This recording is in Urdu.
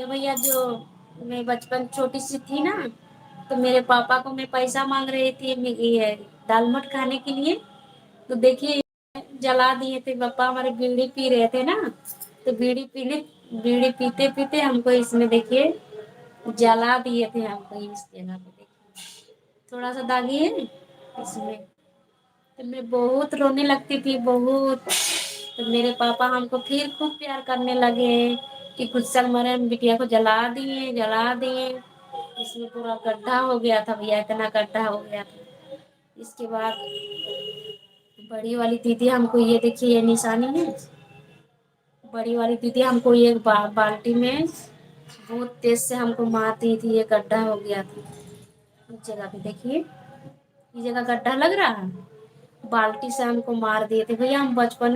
یہ بھیا جو میں بچپن چھوٹی سی تھی نا تو میرے پاپا کو میں پیسہ مانگ رہی تھی یہ دال مٹ کھانے کے لیے تو دیکھیے جلا دیے تھے پپا ہمارے بیڑی پی رہے تھے نا تو بیڑی پیتے پیتے ہم کو اس میں دیکھیے جلا دیے تھے ہم کو اس جگہ پہ دیکھیے تھوڑا سا داغی ہے اس میں تو میں بہت رونے لگتی تھی بہت تو میرے پاپا ہم کو پھر خوب پیار کرنے لگے کہ خود مرے بٹیا کو جلا دیے اس میں پورا گڈھا ہو گیا تھا بھیا اتنا گڈھا ہو گیا تھا اس کے بعد بڑی والی دیدی ہم کو یہ دیکھیے یہ نشانی ہے بڑی والی دیدی ہم کو ایک بالٹی میں بہت تیز سے ہم کو مارتی تھی یہ گڈھا ہو گیا تھا اس جگہ پہ دیکھیے یہ جگہ گڈھا لگ رہا ہے بالٹی سے ہم کو مار دیے تھے بھیا ہم بچپن